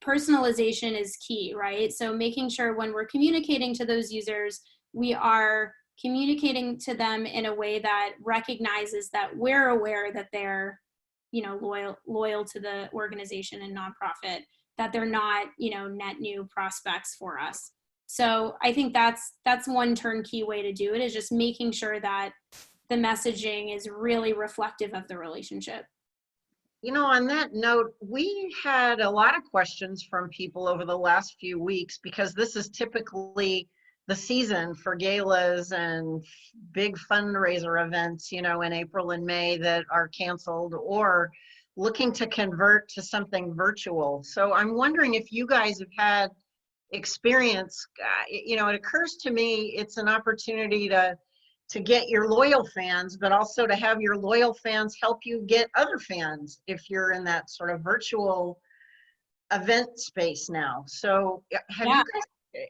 personalization is key, right? So making sure when we're communicating to those users, we are communicating to them in a way that recognizes that we're aware that they're, loyal to the organization and nonprofit, that they're not, net new prospects for us. So I think that's one turnkey way to do it, is just making sure that the messaging is really reflective of the relationship. On that note, we had a lot of questions from people over the last few weeks, because this is typically the season for galas and big fundraiser events, in April and May that are canceled or looking to convert to something virtual. So I'm wondering if you guys have had experience. It occurs to me it's an opportunity to get your loyal fans, but also to have your loyal fans help you get other fans if you're in that sort of virtual event space now. So have you guys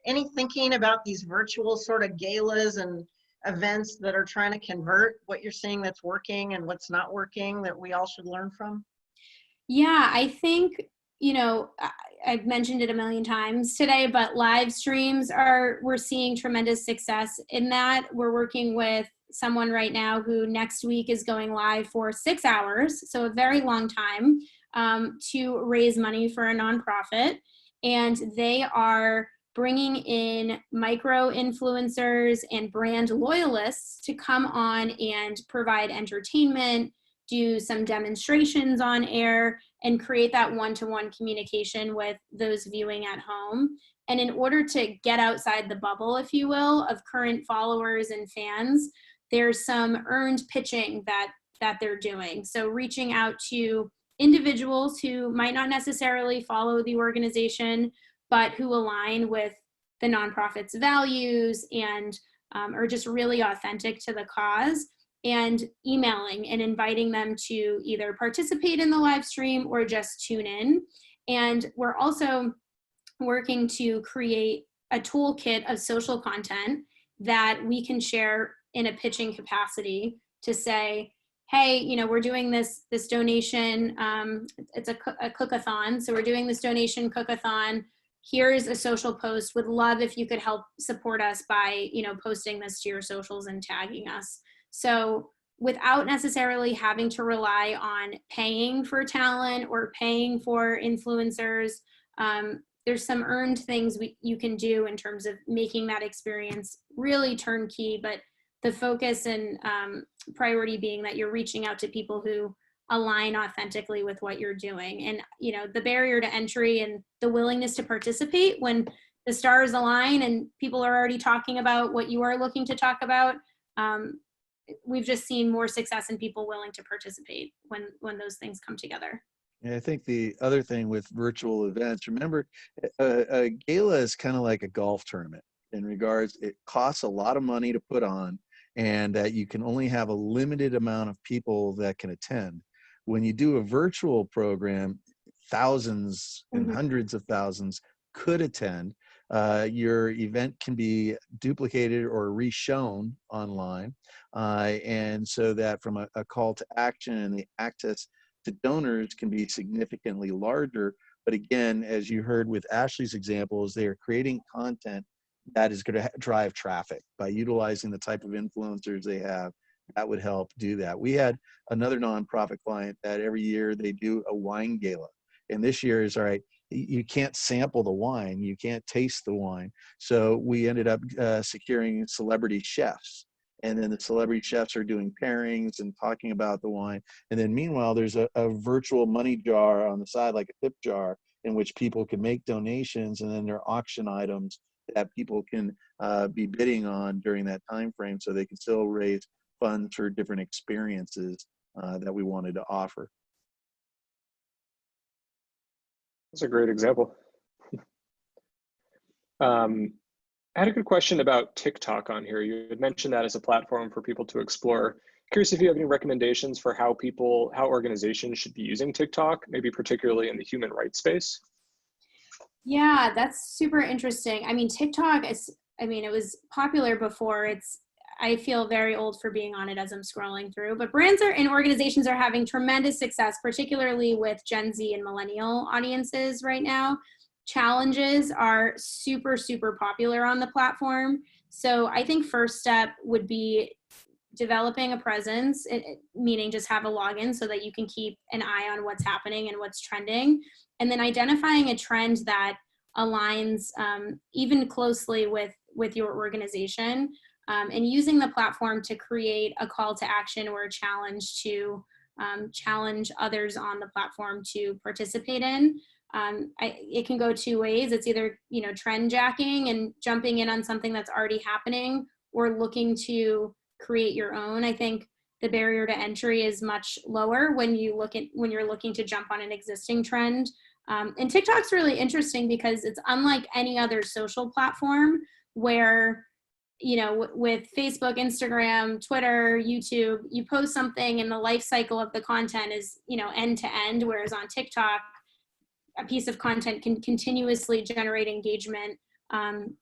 any thinking about these virtual sort of galas and events that are trying to convert, what you're seeing that's working and what's not working that we all should learn from? Yeah, I think, I've mentioned it a million times today, but live streams we're seeing tremendous success in that. We're working with someone right now who next week is going live for 6 hours, so a very long time, to raise money for a nonprofit. And they are bringing in micro influencers and brand loyalists to come on and provide entertainment, do some demonstrations on air, and create that one-to-one communication with those viewing at home. And in order to get outside the bubble, if you will, of current followers and fans, there's some earned pitching that they're doing. So reaching out to individuals who might not necessarily follow the organization, but who align with the nonprofit's values and are just really authentic to the cause, and emailing and inviting them to either participate in the live stream or just tune in. And we're also working to create a toolkit of social content that we can share in a pitching capacity to say, hey, you know, we're doing this donation, it's a cookathon, so we're doing this donation cookathon. Here's a social post. Would love if you could help support us by, you know, posting this to your socials and tagging us. So without necessarily having to rely on paying for talent or paying for influencers, there's some earned things you can do in terms of making that experience really turnkey, but the focus and priority being that you're reaching out to people who align authentically with what you're doing. And, you know, the barrier to entry and the willingness to participate when the stars align and people are already talking about what you are looking to talk about, we've just seen more success in people willing to participate when those things come together. Yeah, I think the other thing with virtual events, remember, a gala is kind of like a golf tournament in regards, it costs a lot of money to put on, and that you can only have a limited amount of people that can attend. When you do a virtual program, thousands and hundreds of thousands could attend. Your event can be duplicated or reshown online. And so that from a call to action and the access to donors can be significantly larger. But again, as you heard with Ashley's examples, they are creating content that is going to drive traffic by utilizing the type of influencers they have. That would help do that. We had another nonprofit client that every year they do a wine gala. And this year is, all right, you can't sample the wine, you can't taste the wine. So we ended up securing celebrity chefs. And then the celebrity chefs are doing pairings and talking about the wine. And then meanwhile, there's a virtual money jar on the side, like a tip jar, in which people can make donations, and then there are auction items that people can be bidding on during that time frame, so they can still raise funds for different experiences that we wanted to offer. That's a great example. I had a good question about TikTok on here. You had mentioned that as a platform for people to explore. Curious if you have any recommendations for how organizations should be using TikTok, maybe particularly in the human rights space? Yeah, that's super interesting. I mean, TikTok it was popular before. I feel very old for being on it as I'm scrolling through, but brands and organizations are having tremendous success, particularly with Gen Z and millennial audiences right now. Challenges are super, super popular on the platform. So I think first step would be developing a presence, meaning just have a login so that you can keep an eye on what's happening and what's trending. And then identifying a trend that aligns even closely with your organization, and using the platform to create a call to action or a challenge to challenge others on the platform to participate in. It can go two ways. It's either, you know, trend jacking and jumping in on something that's already happening, or looking to create your own. I think the barrier to entry is much lower when you're looking to jump on an existing trend. And TikTok's really interesting because it's unlike any other social platform where, you know, with Facebook, Instagram, Twitter, YouTube, you post something and the life cycle of the content is, you know, end to end, whereas on TikTok, a piece of content can continuously generate engagement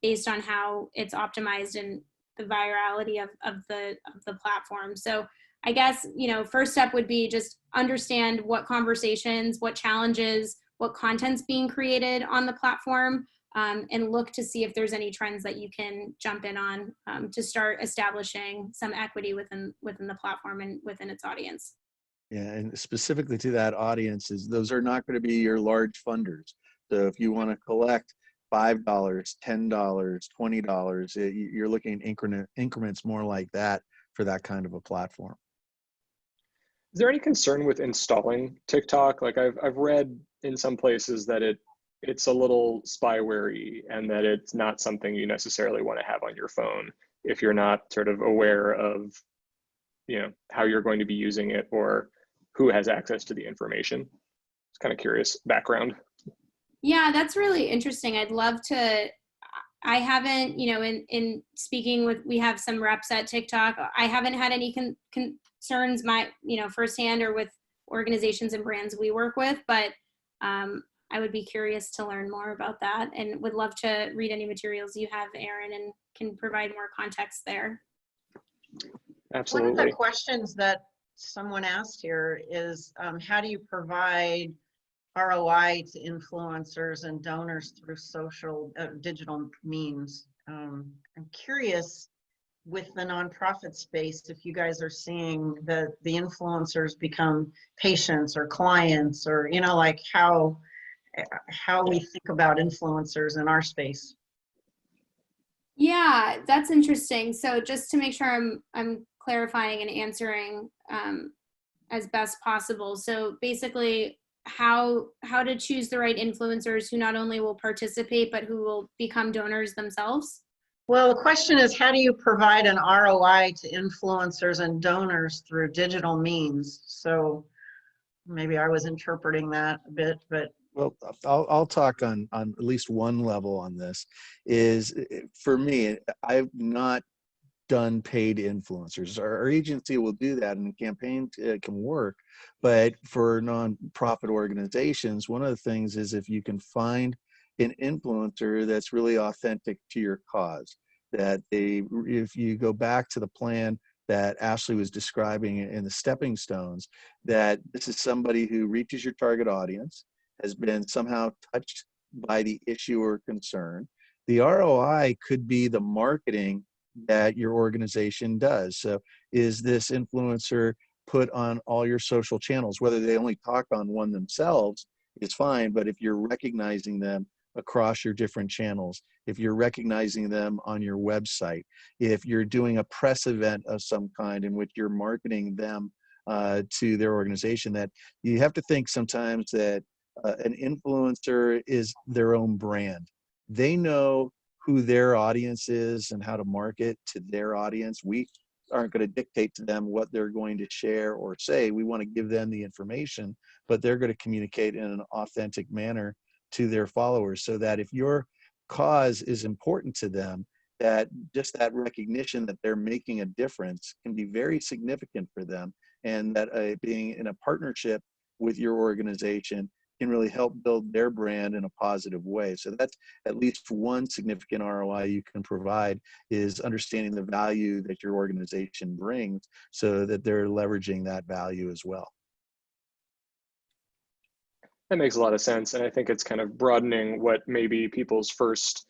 based on how it's optimized and the virality of the platform. So I guess, you know, first step would be just understand what conversations, what challenges, what content's being created on the platform, and look to see if there's any trends that you can jump in on to start establishing some equity within the platform and within its audience. Yeah, and specifically to that audience, those are not going to be your large funders. So if you want to collect $5, $10, $20, you're looking at increments more like that for that kind of a platform. Is there any concern with installing TikTok? Like I've read in some places that it's a little spyware-y and that it's not something you necessarily want to have on your phone if you're not sort of aware of, you know, how you're going to be using it or who has access to the information. Just kind of curious background. Yeah, that's really interesting. I haven't, you know, in speaking with, we have some reps at TikTok. I haven't had any concerns, you know, firsthand or with organizations and brands we work with, but I would be curious to learn more about that and would love to read any materials you have, Aaron, and can provide more context there. Absolutely. One of the questions that someone asked here is, how do you provide ROI to influencers and donors through social digital means? I'm curious with the nonprofit space, if you guys are seeing the influencers become patients or clients, or, you know, like how we think about influencers in our space. Yeah, that's interesting. So just to make sure I'm clarifying and answering as best possible. So basically, how to choose the right influencers who not only will participate, but who will become donors themselves? Well, the question is, how do you provide an ROI to influencers and donors through digital means? So maybe I was interpreting that a bit, but. Well, I'll talk on at least one level on this. Is for me, I've not done paid influencers. Our agency will do that, and the campaign can work. But for nonprofit organizations, one of the things is if you can find an influencer that's really authentic to your cause, that if you go back to the plan that Ashley was describing in the stepping stones, that this is somebody who reaches your target audience, has been somehow touched by the issue or concern. The ROI could be the marketing that your organization does. So is this influencer put on all your social channels? Whether they only talk on one themselves is fine, but if you're recognizing them across your different channels, if you're recognizing them on your website, if you're doing a press event of some kind in which you're marketing them to their organization, that you have to think sometimes that an influencer is their own brand. They know who their audience is and how to market to their audience. We aren't going to dictate to them what they're going to share or say. We want to give them the information, but they're going to communicate in an authentic manner to their followers, so that if your cause is important to them, that just that recognition that they're making a difference can be very significant for them, and that being in a partnership with your organization can really help build their brand in a positive way. So that's at least one significant ROI you can provide, is understanding the value that your organization brings so that they're leveraging that value as well. That makes a lot of sense. And I think it's kind of broadening what maybe people's first,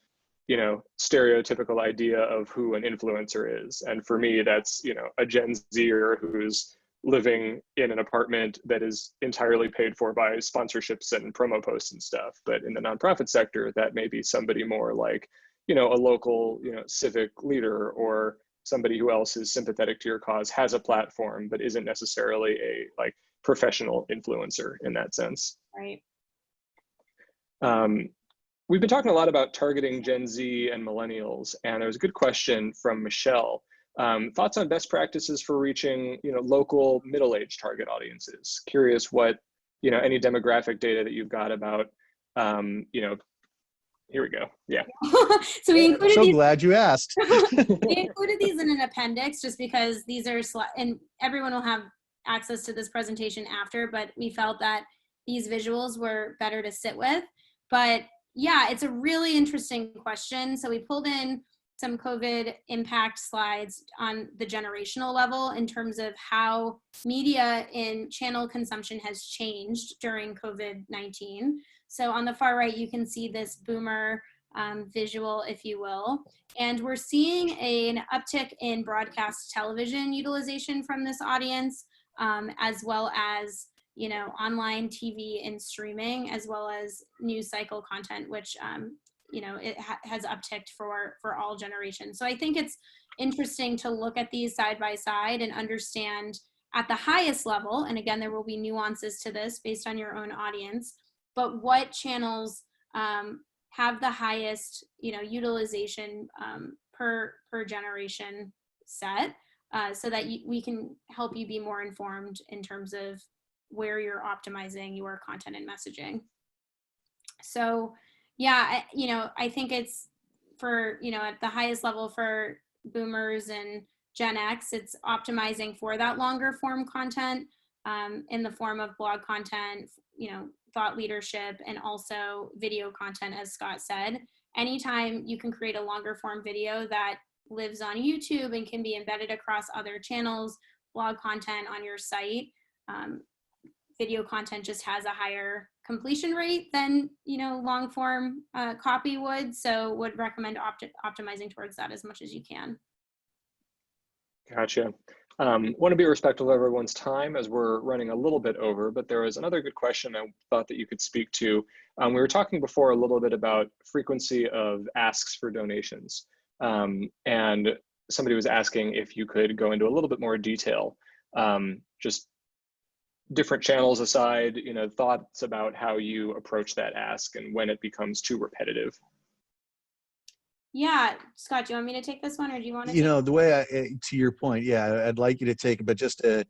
you know, stereotypical idea of who an influencer is. And for me, that's, you know, a Gen Zer who's living in an apartment that is entirely paid for by sponsorships and promo posts and stuff. But in the nonprofit sector, that may be somebody more like, you know, a local, you know, civic leader, or somebody who else is sympathetic to your cause, has a platform, but isn't necessarily a like professional influencer in that sense. Right. We've been talking a lot about targeting Gen Z and millennials, and there was a good question from Michelle. Thoughts on best practices for reaching, you know, local middle-aged target audiences? Curious what, you know, any demographic data that you've got about, you know, here we go. Yeah. So we included so glad you asked. We included these in an appendix just because these are, and everyone will have access to this presentation after, but we felt that these visuals were better to sit with. But yeah, it's a really interesting question. So we pulled in some COVID impact slides on the generational level in terms of how media and channel consumption has changed during COVID-19. So on the far right, you can see this boomer visual, if you will. And we're seeing an uptick in broadcast television utilization from this audience, as well as, you know, online TV and streaming, as well as news cycle content, which, you know, it has upticked for all generations. So I think it's interesting to look at these side by side and understand at the highest level, and again, there will be nuances to this based on your own audience, but what channels have the highest, you know, utilization per generation set, so that we can help you be more informed in terms of where you're optimizing your content and messaging. So yeah, you know, I think it's, for, at the highest level for boomers and Gen X, it's optimizing for that longer form content in the form of blog content, thought leadership, and also video content, as Scott said. Anytime you can create a longer form video that lives on YouTube and can be embedded across other channels, blog content on your site, video content just has a higher completion rate than long form copy would. So would recommend optimizing towards that as much as you can. Gotcha. Want to be respectful of everyone's time as we're running a little bit over, but there was another good question I thought that you could speak to. We were talking before a little bit about frequency of asks for donations. And somebody was asking if you could go into a little bit more detail, just different channels aside, thoughts about how you approach that ask and when it becomes too repetitive. Yeah, Scott, do you want me to take this one, or do you want to? The way to your point, yeah, I'd like you to take it, but just to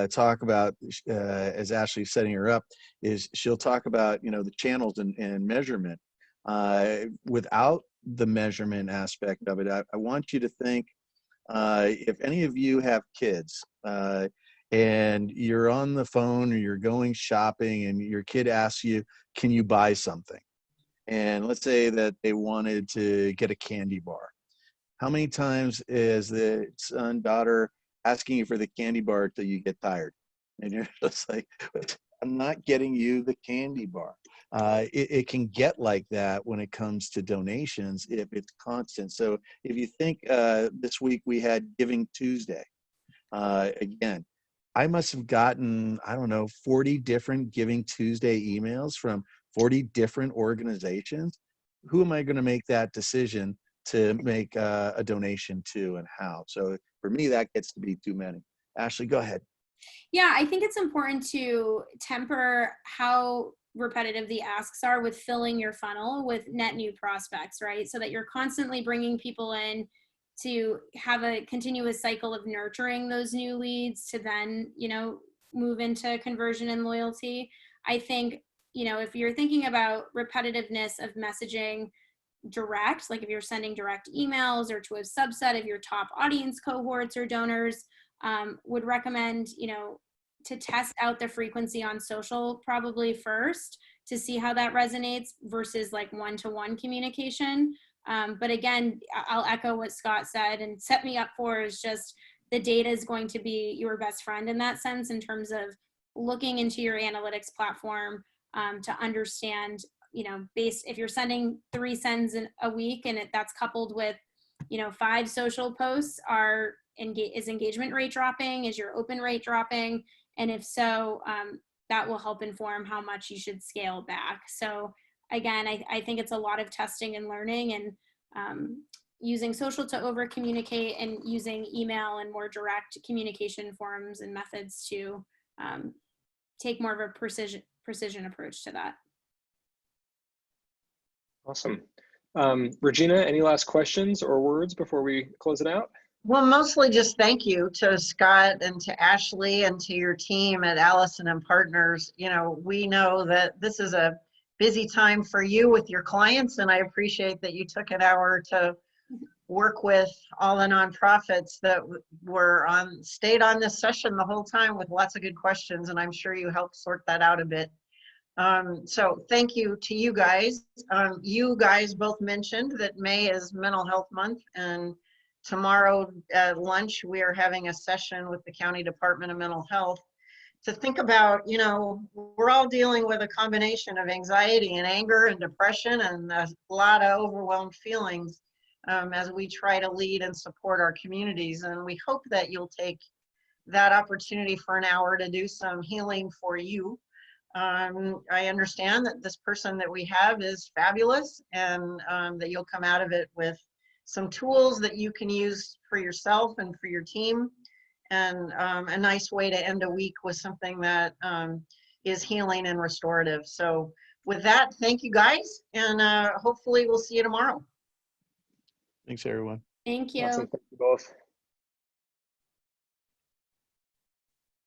talk about, as Ashley's setting her up, is she'll talk about, the channels and measurement. Without the measurement aspect of it, I want you to think, if any of you have kids and you're on the phone or you're going shopping and your kid asks you, can you buy something? And let's say that they wanted to get a candy bar. How many times is the son, daughter asking you for the candy bar till you get tired? And you're just like, I'm not getting you the candy bar. It can get like that when it comes to donations if it's constant. So if you think this week we had Giving Tuesday, again, I must have gotten, 40 different Giving Tuesday emails from 40 different organizations. Who am I going to make that decision to make a donation to, and how? So for me, that gets to be too many. Ashley, go ahead. Yeah, I think it's important to temper how repetitive the asks are with filling your funnel with net new prospects, right? So that you're constantly bringing people in to have a continuous cycle of nurturing those new leads to then, move into conversion and loyalty. I think, if you're thinking about repetitiveness of messaging direct, like if you're sending direct emails or to a subset of your top audience cohorts or donors, would recommend, to test out the frequency on social probably first to see how that resonates versus like one-to-one communication. But again, I'll echo what Scott said and set me up for is just the data is going to be your best friend in that sense, in terms of looking into your analytics platform to understand, if you're sending 3 sends in a week and that's coupled with, 5 social posts, is engagement rate dropping? Is your open rate dropping? And if so, that will help inform how much you should scale back. So again, I think it's a lot of testing and learning, and using social to over communicate and using email and more direct communication forms and methods to take more of a precision approach to that. Awesome. Regina, any last questions or words before we close it out? Well, mostly just thank you to Scott and to Ashley and to your team at Allison and Partners. We know that this is a busy time for you with your clients, and I appreciate that you took an hour to work with all the nonprofits that stayed on this session the whole time with lots of good questions, and I'm sure you helped sort that out a bit. So thank you to you guys. You guys both mentioned that May is Mental Health Month, and tomorrow at lunch we are having a session with the County Department of Mental Health to think about, we're all dealing with a combination of anxiety and anger and depression and a lot of overwhelmed feelings as we try to lead and support our communities. And we hope that you'll take that opportunity for an hour to do some healing for you. I understand that this person that we have is fabulous, and that you'll come out of it with some tools that you can use for yourself and for your team, and a nice way to end a week with something that is healing and restorative. So with that, thank you guys, and hopefully we'll see you tomorrow. Thanks, everyone. Thank you. Awesome. Thank you both.